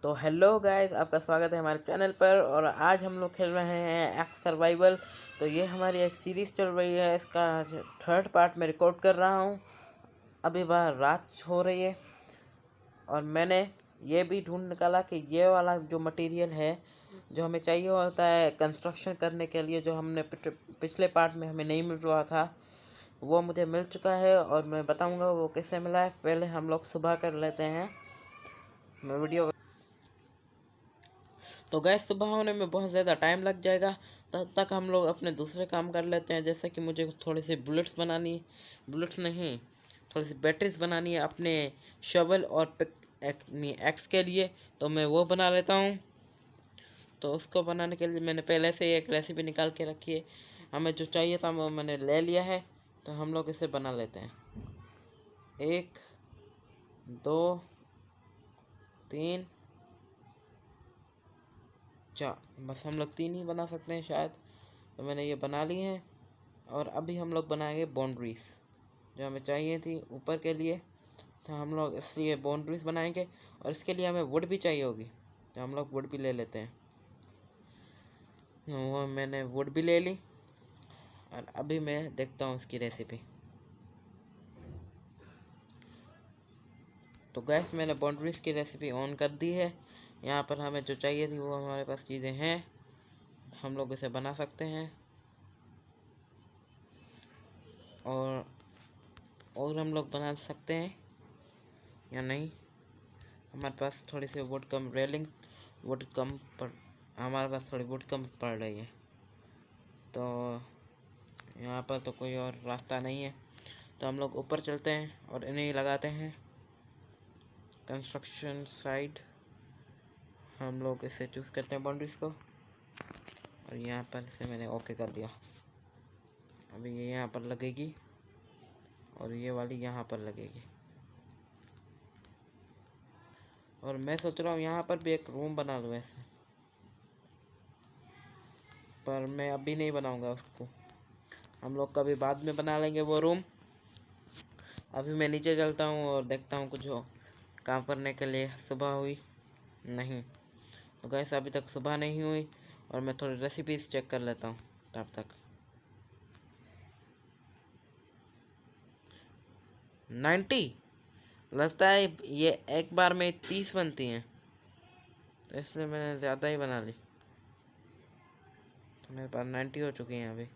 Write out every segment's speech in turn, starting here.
तो hello guys, आपका स्वागत है हमारे चैनल पर। और आज हम लोग खेल रहे हैं एक्स सर्वाइवल। तो ये हमारी एक सीरीज़ चल रही है, इसका थर्ड पार्ट मैं रिकॉर्ड कर रहा हूँ। अभी बाहर रात हो रही है और मैंने ये भी ढूंढ निकाला कि ये वाला जो मटेरियल है जो हमें चाहिए होता है कंस्ट्रक्शन करने के लिए, जो हमने पिछले पार्ट में हमें नहीं मिल रहा था, वो मुझे मिल चुका है और मैं बताऊंगा वो कैसे मिला है। पहले हम लोग सुबह कर लेते हैं। मैं वीडियो तो गैस सुबह होने में बहुत ज़्यादा टाइम लग जाएगा, तब तक हम लोग अपने दूसरे काम कर लेते हैं। जैसे कि मुझे थोड़ी सी बुलेट्स बनानी, बुलेट्स नहीं, थोड़ी सी बैटरीज बनानी है अपने शवल और पिक एक्स के लिए, तो मैं वो बना लेता हूँ। तो उसको बनाने के लिए मैंने पहले से ही एक रेसिपी निकाल के रखी है। हमें जो चाहिए था वो मैंने ले लिया है, तो हम लोग इसे बना लेते हैं। 1 2 3 4, बस हम लोग 3 ही बना सकते हैं शायद। तो मैंने ये बना ली हैं और अभी हम लोग बनाएंगे बाउंड्रीज जो हमें चाहिए थी ऊपर के लिए। तो हम लोग इसलिए बाउंड्रीज बनाएंगे और इसके लिए हमें वुड भी चाहिए होगी, तो हम लोग वुड भी ले लेते हैं। वो मैंने वुड भी ले ली और अभी मैं देखता हूँ इसकी रेसिपी। तो गैस मैंने बाउंड्रीज की रेसिपी ऑन कर दी है। यहाँ पर हमें जो चाहिए थी वो हमारे पास चीज़ें हैं, हम लोग इसे बना सकते हैं। और हम लोग बना सकते हैं या नहीं, हमारे पास थोड़ी सी वुड कम, रेलिंग वुड कम पर, हमारे पास थोड़ी वुड कम पड़ रही है। तो यहाँ पर तो कोई और रास्ता नहीं है, तो हम लोग ऊपर चलते हैं और इन्हें लगाते हैं कंस्ट्रक्शन साइड। हम लोग इसे चूज़ करते हैं बाउंड्रीज को और यहाँ पर से मैंने ओके कर दिया। अभी ये यहाँ पर लगेगी और ये वाली यहाँ पर लगेगी। और मैं सोच रहा हूँ यहाँ पर भी एक रूम बना लूँ ऐसे, पर मैं अभी नहीं बनाऊँगा उसको, हम लोग कभी बाद में बना लेंगे वो रूम। अभी मैं नीचे चलता हूँ और देखता हूँ कुछ हो काम करने के लिए। सुबह हुई नहीं, तो गैस अभी तक सुबह नहीं हुई और मैं थोड़ी रेसिपीज चेक कर लेता हूँ तब तक। 90 लगता है ये एक बार में 30 बनती हैं, तो इसलिए मैंने ज़्यादा ही बना ली। तो मेरे पास 90 हो चुकी हैं अभी।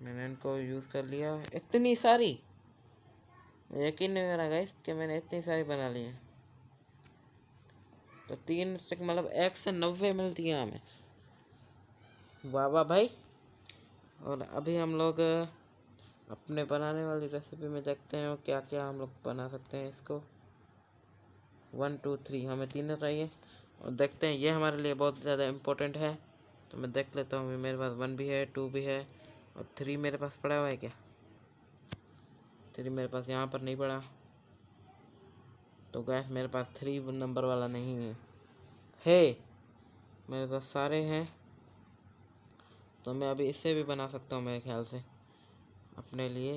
मैंने इनको यूज़ कर लिया इतनी सारी, यकीन नहीं हो रहा गाइस कि मैंने इतनी सारी बना ली है। तो 3 स्टिक मतलब 1 से 90 मिलती है हमें, वाह वाह भाई। और अभी हम लोग अपने बनाने वाली रेसिपी में देखते हैं क्या क्या हम लोग बना सकते हैं इसको। 1 2 3 हमें 3 चाहिए और देखते हैं, ये हमारे लिए बहुत ज़्यादा इम्पोर्टेंट है। तो मैं देख लेता हूँ, मेरे पास 1 भी है, 2 भी है और 3 मेरे पास पड़ा हुआ है क्या? 3 मेरे पास यहाँ पर नहीं पड़ा, तो गैस मेरे पास 3 नंबर वाला नहीं है। मेरे पास सारे हैं, तो मैं अभी इससे भी बना सकता हूँ मेरे ख्याल से अपने लिए।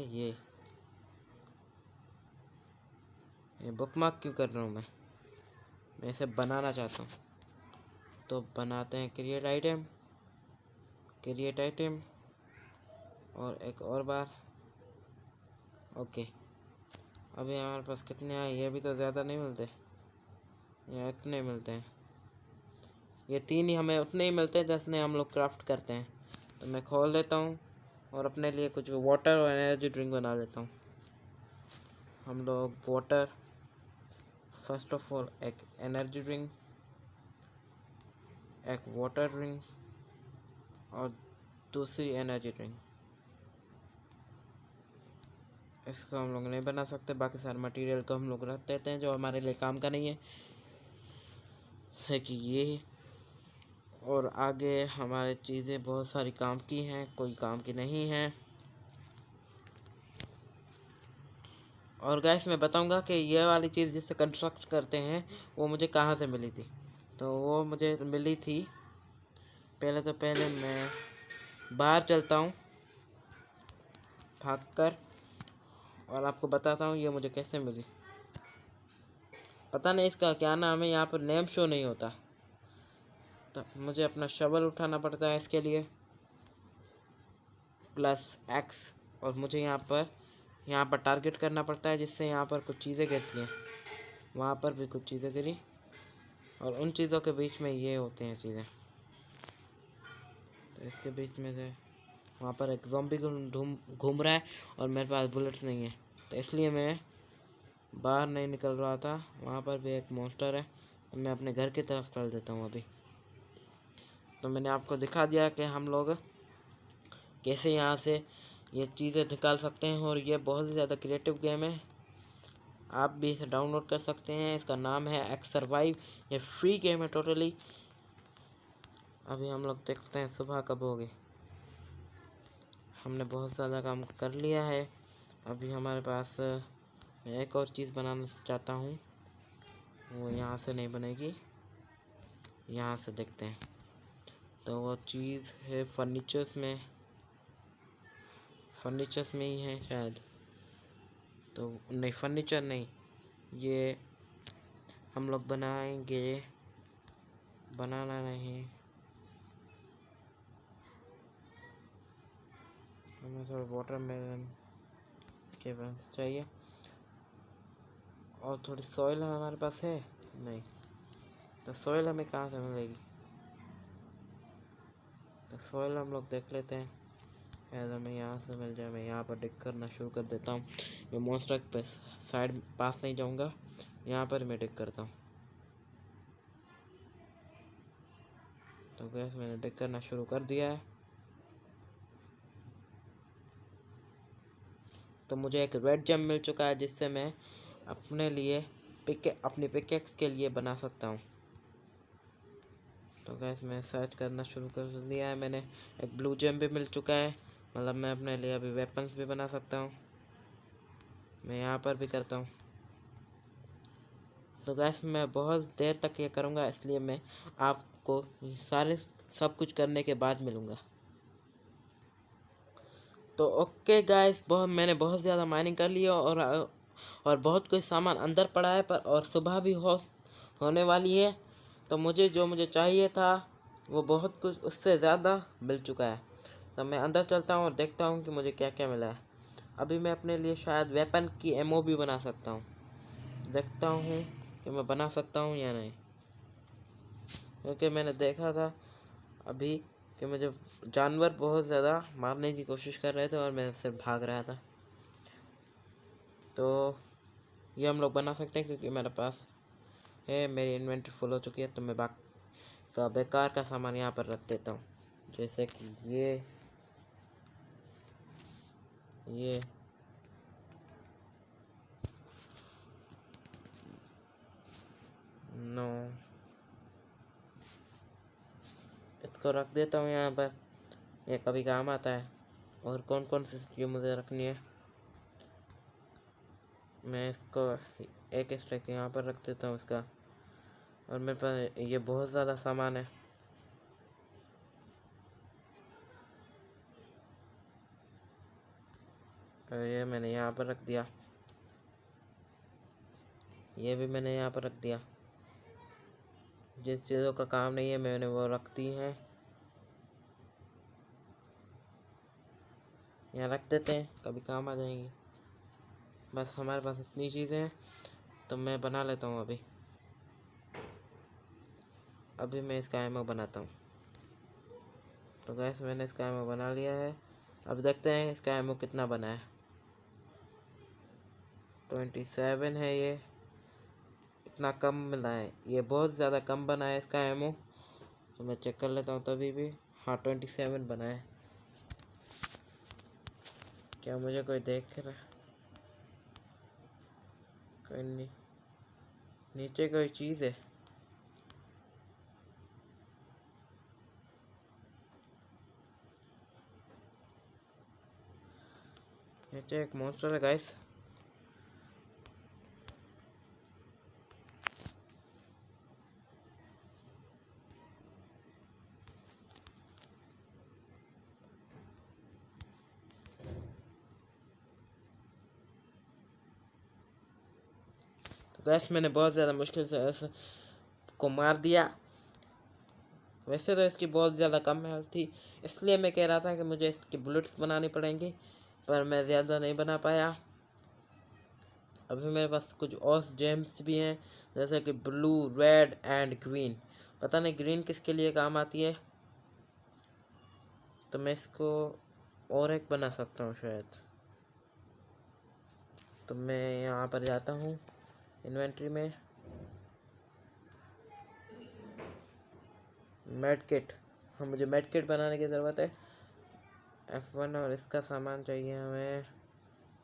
ये बुकमार्क क्यों कर रहा हूँ मैं इसे बनाना चाहता हूँ। तो बनाते हैं क्रिएट आइटम, क्रिएट आइटम और एक और बार ओके। अभी हमारे पास कितने आए? ये भी तो ज़्यादा नहीं मिलते, ये इतने मिलते हैं। ये 3 ही हमें उतने ही मिलते हैं जितने हम लोग क्राफ्ट करते हैं। तो मैं खोल लेता हूँ और अपने लिए कुछ वाटर और एनर्जी ड्रिंक बना लेता हूँ। हम लोग वाटर, फर्स्ट ऑफ ऑल एक एनर्जी ड्रिंक, एक वाटर ड्रिंक और दूसरी एनर्जी ड्रिंक। इसको हम लोग नहीं बना सकते, बाकी सारे मटेरियल को हम लोग रख देते हैं जो हमारे लिए काम का नहीं है कि ये। और आगे हमारे चीज़ें बहुत सारी काम की हैं, कोई काम की नहीं है। और गैस मैं बताऊंगा कि ये वाली चीज़ जिससे कंस्ट्रक्ट करते हैं वो मुझे कहाँ से मिली थी। तो वो मुझे मिली थी, पहले मैं बाहर चलता हूँ भागकर और आपको बताता हूँ ये मुझे कैसे मिली। पता नहीं इसका क्या नाम है, यहाँ पर नेम शो नहीं होता। तो मुझे अपना शवल उठाना पड़ता है इसके लिए, +X। और मुझे यहाँ पर टारगेट करना पड़ता है, जिससे यहाँ पर कुछ चीज़ें गिरती हैं। वहाँ पर भी कुछ चीज़ें गिरी, और उन चीज़ों के बीच में ये होते हैं चीज़ें। तो इसके बीच में से वहाँ पर एक ज़ॉम्बी घूम रहा है, और मेरे पास बुलेट्स नहीं है, तो इसलिए मैं बाहर नहीं निकल रहा था। वहाँ पर भी एक मॉन्स्टर है, तो मैं अपने घर की तरफ चल देता हूँ अभी। तो मैंने आपको दिखा दिया कि हम लोग कैसे यहाँ से ये चीज़ें निकाल सकते हैं, और ये बहुत ही ज़्यादा क्रिएटिव गेम है। आप भी इसे डाउनलोड कर सकते हैं। इसका नाम है एक्स सर्वाइव। ये फ्री गेम है टोटली। अभी हम लोग देखते हैं सुबह कब होगी। हमने बहुत ज़्यादा काम कर लिया है। अभी हमारे पास मैं एक और चीज़ बनाना चाहता हूँ, वो यहाँ से नहीं बनेगी, यहाँ से देखते हैं। तो वो चीज़ है फर्नीचर्स में ही है शायद। तो नहीं, फर्नीचर नहीं, ये हम लोग बनाएंगे, बनाना नहीं, हमें थोड़ा वाटरमेलन के पास चाहिए, और थोड़ी सॉइल हमारे पास है नहीं। तो सॉइल हमें कहाँ से मिलेगी? तो सॉइल हम लोग देख लेते हैं, शायद हमें यहाँ से मिल जाए। मैं यहाँ पर डिग करना शुरू कर देता हूँ। मैं मॉन्स्टर पे साइड पास नहीं जाऊँगा, यहाँ पर मैं डिग करता हूँ। तो गैस मैंने डिग करना शुरू कर दिया है। तो मुझे एक रेड जेम मिल चुका है, जिससे मैं अपने लिए अपनी पिकेक्स के लिए बना सकता हूँ। तो गैस मैं सर्च करना शुरू कर दिया है मैंने। एक ब्लू जेम भी मिल चुका है, मतलब मैं अपने लिए अभी वेपन्स भी बना सकता हूँ। मैं यहाँ पर भी करता हूँ। तो गैस मैं बहुत देर तक ये करूँगा, इसलिए मैं आपको सब कुछ करने के बाद मिलूँगा। तो ओके गाइस, मैंने बहुत ज़्यादा माइनिंग कर ली है, और बहुत कुछ सामान अंदर पड़ा है, पर और सुबह भी होने वाली है। तो मुझे चाहिए था वो बहुत कुछ उससे ज़्यादा मिल चुका है। तो मैं अंदर चलता हूँ और देखता हूँ कि मुझे क्या क्या मिला है। अभी मैं अपने लिए शायद वेपन की एमओ भी बना सकता हूँ। देखता हूँ कि मैं बना सकता हूँ या नहीं, क्योंकि मैंने देखा था अभी कि मुझे जानवर बहुत ज़्यादा मारने की कोशिश कर रहे थे, और मैं सिर्फ भाग रहा था। तो ये हम लोग बना सकते हैं, क्योंकि मेरे पास है, मेरी इन्वेंटरी फुल हो चुकी है। तो मैं बेकार का सामान यहाँ पर रख देता हूँ, जैसे कि ये नो, इसको रख देता हूँ यहाँ पर, ये कभी काम आता है। और कौन कौन सी चीज़ मुझे रखनी है, मैं इसको एक स्टैक यहाँ पर रख देता हूँ इसका। और मेरे पास ये बहुत ज़्यादा सामान है। और ये मैंने यहाँ पर रख दिया, ये भी मैंने यहाँ पर रख दिया। जिस चीज़ों का काम नहीं है मैंने वो रख दी हैं, यहाँ रख देते हैं, कभी काम आ जाएंगी। बस हमारे पास इतनी चीज़ें हैं, तो मैं बना लेता हूँ अभी मैं इसका एमओ बनाता हूँ। तो गैस मैंने इसका एमओ बना लिया है। अब देखते हैं इसका एमओ कितना बना है। 27 है। ये इतना कम मिला है, ये बहुत ज़्यादा कम बना है इसका एमओ। तो मैं चेक कर लेता हूँ तभी भी। हाँ, 27 बना है। क्या मुझे कोई देख रहा है? कोई नहीं, नीचे कोई चीज़ है। नीचे एक मॉन्स्टर है गाइस। तो गैस मैंने बहुत ज़्यादा मुश्किल से ऐसे को मार दिया। वैसे तो इसकी बहुत ज़्यादा कम हेल्थ थी, इसलिए मैं कह रहा था कि मुझे इसकी बुलेट्स बनानी पड़ेंगी, पर मैं ज़्यादा नहीं बना पाया। अभी मेरे पास कुछ और जेम्स भी हैं, जैसे कि ब्लू, रेड एंड ग्रीन। पता नहीं ग्रीन किसके लिए काम आती है, तो मैं इसको और एक बना सकता हूँ शायद। तो मैं यहाँ पर जाता हूँ इन्वेंट्री में, मेड किट। हाँ, मुझे मेड किट बनाने की ज़रूरत है। F1 और इसका सामान चाहिए हमें,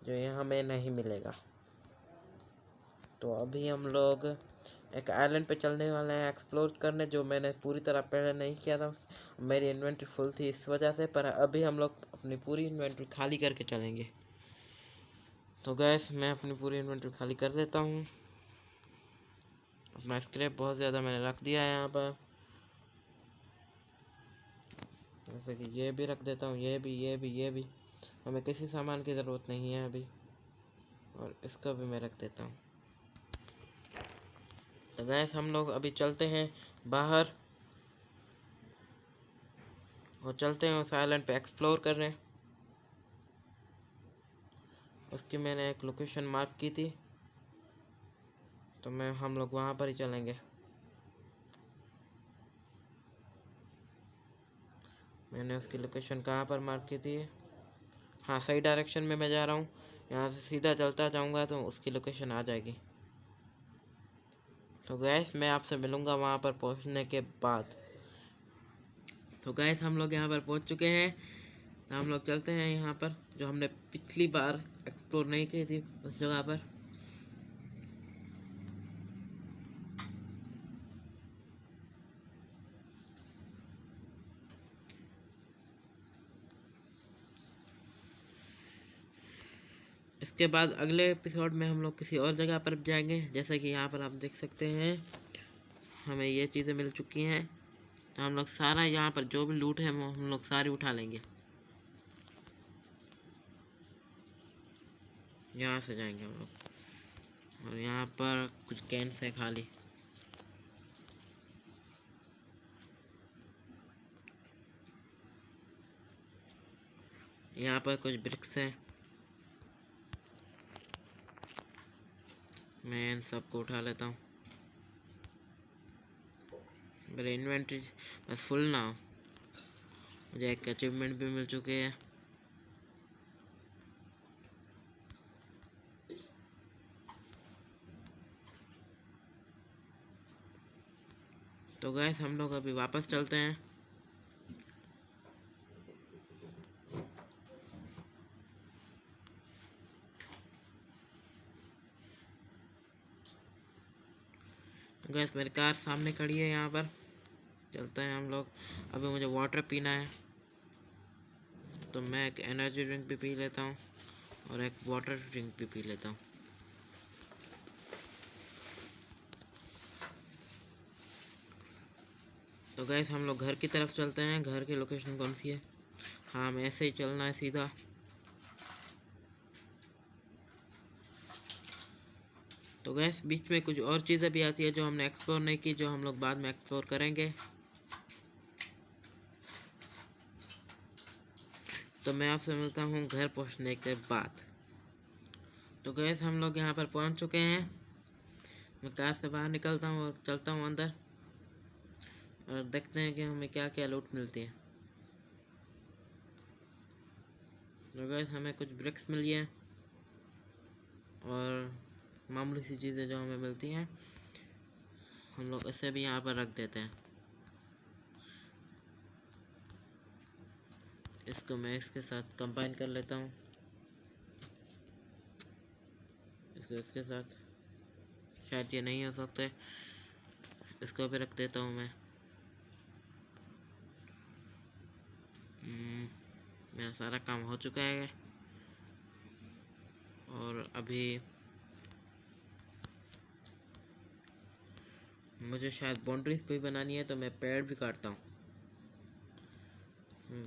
जो यहाँ हमें नहीं मिलेगा। तो अभी हम लोग एक आइलैंड पे चलने वाले हैं एक्सप्लोर करने, जो मैंने पूरी तरह पहले नहीं किया था। मेरी इन्वेंट्री फुल थी इस वजह से, पर अभी हम लोग अपनी पूरी इन्वेंट्री खाली करके चलेंगे। तो गैस मैं अपनी पूरी इन्वेंट्री खाली कर देता हूँ। अपना स्क्रैप बहुत ज़्यादा मैंने रख दिया है यहाँ पर, जैसे कि ये भी रख देता हूँ, ये भी। हमें किसी सामान की ज़रूरत नहीं है अभी, और इसका भी मैं रख देता हूँ। तो गैस हम लोग अभी चलते हैं बाहर और चलते हैं उस आइलैंड पे एक्सप्लोर कर रहे हैं। उसकी मैंने एक लोकेशन मार्क की थी, तो हम लोग वहाँ पर ही चलेंगे। मैंने उसकी लोकेशन कहाँ पर मार्क की थी? हाँ, सही डायरेक्शन में मैं जा रहा हूँ। यहाँ से सीधा चलता जाऊँगा तो उसकी लोकेशन आ जाएगी। तो गैस मैं आपसे मिलूँगा वहाँ पर पहुँचने के बाद। तो गैस हम लोग यहाँ पर पहुँच चुके हैं। तो हम लोग चलते हैं यहाँ पर, जो हमने पिछली बार एक्सप्लोर नहीं की थी उस जगह पर। इसके बाद अगले एपिसोड में हम लोग किसी और जगह पर जाएंगे। जैसे कि यहाँ पर आप देख सकते हैं हमें ये चीज़ें मिल चुकी हैं, तो हम लोग सारा यहाँ पर जो भी लूट है वो हम लोग सारी उठा लेंगे। यहाँ से जाएंगे हम लोग, और यहाँ पर कुछ कैंस है खाली। यहाँ पर कुछ ब्रिक्स हैं, मैं इन सबको उठा लेता हूँ। मेरी इन्वेंट्री बस फुल ना हो। मुझे एक अचीवमेंट भी मिल चुके हैं। तो गैस हम लोग अभी वापस चलते हैं। तो गैस मेरी कार सामने खड़ी है यहाँ पर, चलते हैं हम लोग। अभी मुझे वाटर पीना है, तो मैं एक एनर्जी ड्रिंक भी पी लेता हूँ और एक वाटर ड्रिंक भी पी लेता हूँ। तो गैस हम लोग घर की तरफ चलते हैं। घर की लोकेशन कौन सी है? हाँ, हमें ऐसे ही चलना है सीधा। तो गैस बीच में कुछ और चीज़ें भी आती है जो हमने एक्सप्लोर नहीं की, जो हम लोग बाद में एक्सप्लोर करेंगे। तो मैं आपसे मिलता हूँ घर पहुँचने के बाद। तो गैस हम लोग यहाँ पर पहुँच चुके हैं। मैं कार से बाहर निकलता हूँ और चलता हूँ अंदर, और देखते हैं कि हमें क्या क्या लूट मिलती है। तो गैस हमें कुछ ब्रिक्स मिली है और मामूली सी चीज़ें जो हमें मिलती हैं, हम लोग इसे भी यहाँ पर रख देते हैं। इसको मैं इसके साथ कंबाइन कर लेता हूँ, इसको इसके साथ। शायद ये नहीं हो सकते, इसको भी रख देता हूँ मैं। मेरा सारा काम हो चुका है, और अभी मुझे शायद बाउंड्रीज भी बनानी है, तो मैं पेड़ भी काटता हूँ।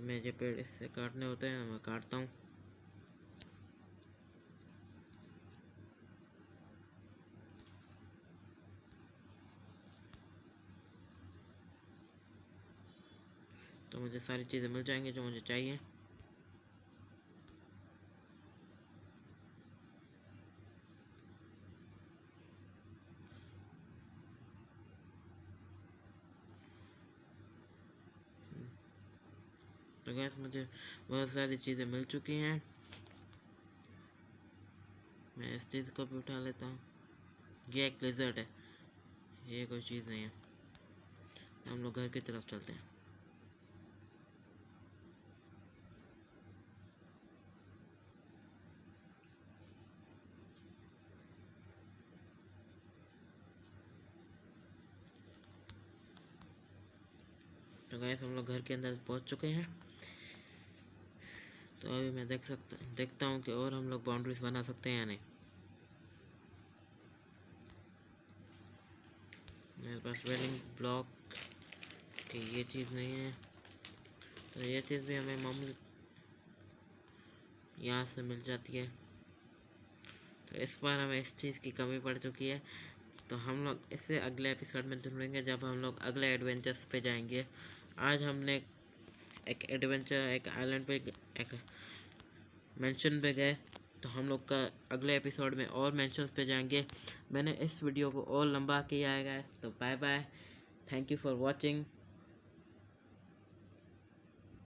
मैं जो पेड़ इससे काटने होते हैं मैं काटता हूँ। तो मुझे सारी चीज़ें मिल जाएंगी जो मुझे चाहिए। तो गैस मुझे बहुत सारी चीज़ें मिल चुकी हैं। मैं इस चीज़ को भी उठा लेता हूँ। ये एक लिजर्ड है, ये कोई चीज़ नहीं है। हम लोग घर की तरफ चलते हैं। तो गैस हम लोग घर के अंदर पहुंच चुके हैं। तो अभी मैं देखता हूँ कि और हम लोग बाउंड्रीज बना सकते हैं या नहीं। मेरे पास वेल्डिंग ब्लॉक की ये चीज़ नहीं है, तो ये चीज़ भी हमें मामूली यहाँ से मिल जाती है। तो इस बार हमें इस चीज़ की कमी पड़ चुकी है। तो हम लोग इससे अगले एपिसोड में ढूंढेंगे जब हम लोग अगले एडवेंचर्स पे जाएंगे। आज हमने एक एडवेंचर, एक आइलैंड पे, एक मेंशन पे गए। तो हम लोग का अगले एपिसोड में और मेंशंस पे जाएंगे। मैंने इस वीडियो को और लंबा किया है गाइस। तो bye bye, thank you for watching.